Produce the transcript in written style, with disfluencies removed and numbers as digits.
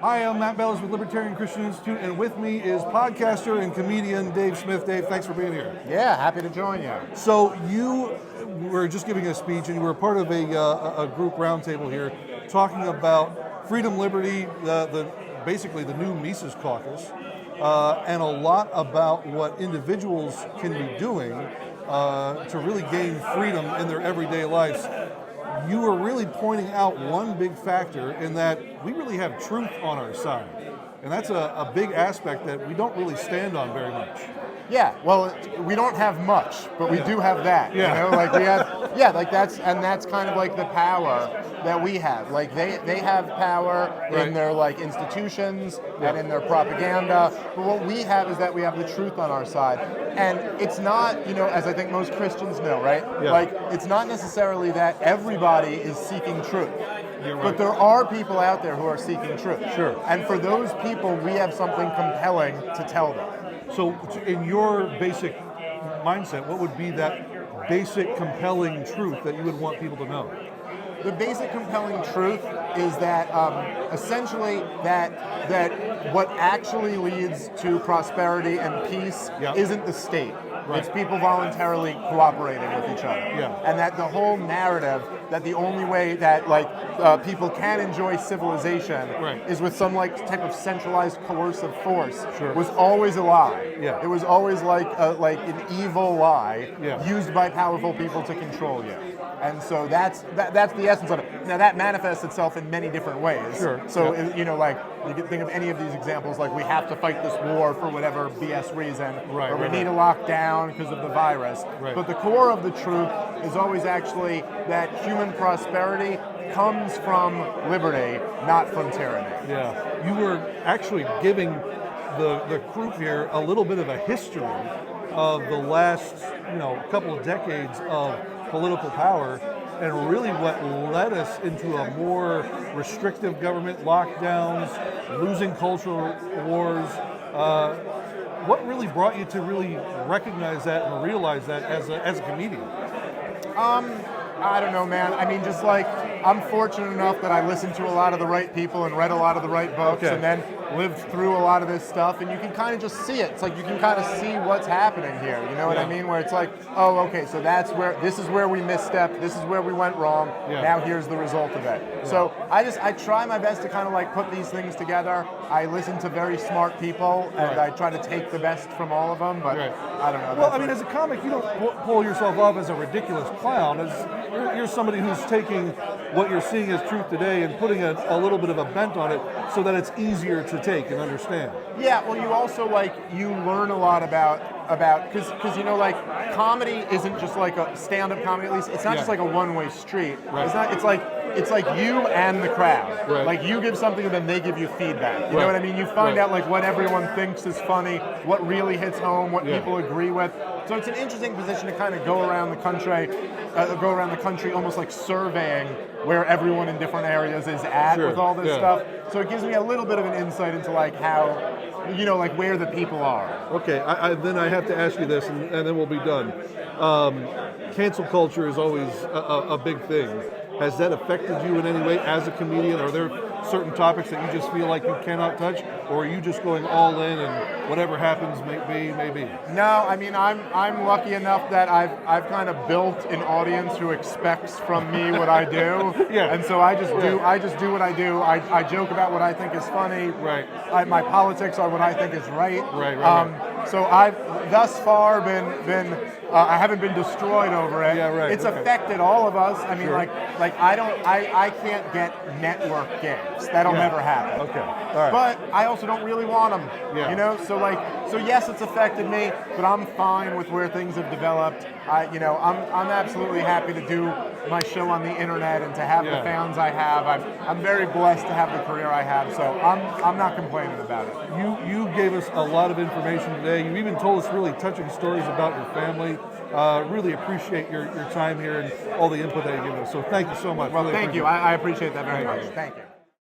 Hi, I'm Matt Bellis with Libertarian Christian Institute, and with me is podcaster and comedian Dave Smith. Dave, thanks for being here. Yeah, happy to join you. So you were just giving a speech, and you were part of a group roundtable here talking about freedom, liberty, basically the new Mises Caucus, and a lot about what individuals can be doing to really gain freedom in their everyday lives. You were really pointing out one big factor in that we really have truth on our side. And that's a big aspect that we don't really stand on very much. Yeah, well, we don't have much, but we do have that. Yeah. You know, like we have, that's kind of like the power that we have. Like they have power in their like institutions and in their propaganda, but what we have is that we have the truth on our side. And it's not, as I think most Christians know, right? Yeah. Like it's not necessarily that everybody is seeking truth. You're right. But there are people out there who are seeking truth. Sure. And for those people, we have something compelling to tell them. So in your basic mindset, what would be that basic compelling truth that you would want people to know? The basic compelling truth is that essentially that what actually leads to prosperity and peace isn't the state. Right. It's people voluntarily cooperating with each other. Yeah. And that the whole narrative that the only way that people can enjoy civilization is with some type of centralized coercive force was always a lie. Yeah. It was always like an evil lie used by powerful people to control you. And so that's the essence of it. Now that manifests itself in many different ways. Sure. So you can think of any of these examples, like we have to fight this war for whatever BS reason, or we need a lockdown because of the virus. Right. But the core of the truth is always actually that human prosperity comes from liberty, not from tyranny. Yeah. You were actually giving the group here a little bit of a history of the last couple of decades of political power, and really what led us into a more restrictive government, lockdowns, losing cultural wars. What really brought you to really recognize that and realize that as a comedian? I don't know, man. I mean, just I'm fortunate enough that I listened to a lot of the right people and read a lot of the right books, and then lived through a lot of this stuff, and you can kind of just see it. It's like you can kind of see what's happening here. You know what I mean? Where it's like, oh, okay, so this is where we misstepped, this is where we went wrong. Now here's the result of it. So I try my best to kind of put these things together. I listen to very smart people, and I try to take the best from all of them. But I don't know. Well, I mean, as a comic, you don't pull yourself off as a ridiculous clown. You're somebody who's taking what you're seeing as truth today and putting a little bit of a bent on it so that it's easier to take and understand. Yeah, well, you also you learn a lot about because comedy isn't just like a stand-up comedy. At least it's not just like a one-way street. Right. It's like you and the crowd. Right. Like you give something and then they give you feedback. You know what I mean? You find out what everyone thinks is funny, what really hits home, what people agree with. So it's an interesting position to kind of go around the country, almost like surveying where everyone in different areas is at with all this stuff. So it gives me a little bit of an insight into how, where the people are. Okay, then I have to ask you this, and then we'll be done. Cancel culture is always a big thing. Has that affected you in any way as a comedian? Are there certain topics that you just feel like you cannot touch, or are you just going all in and whatever happens may be? No, I mean I'm lucky enough that I've kind of built an audience who expects from me what I do, and so I just do what I do. I joke about what I think is funny. Right. My politics are what I think is right. Right. So I've thus far been I haven't been destroyed over it. Yeah, right. It's affected all of us. I mean, I can't get network gigs. That'll never happen. Okay. All right. But I also don't really want them. Yeah. So yes, it's affected me, but I'm fine with where things have developed. I'm absolutely happy to do my show on the internet and to have the fans I have. I'm very blessed to have the career I have, so I'm not complaining about it. You gave us a lot of information today. You even told us really touching stories about your family. Really appreciate your time here and all the input that you give us. So thank you so much. Well, thank you. I appreciate that very much. Thank you.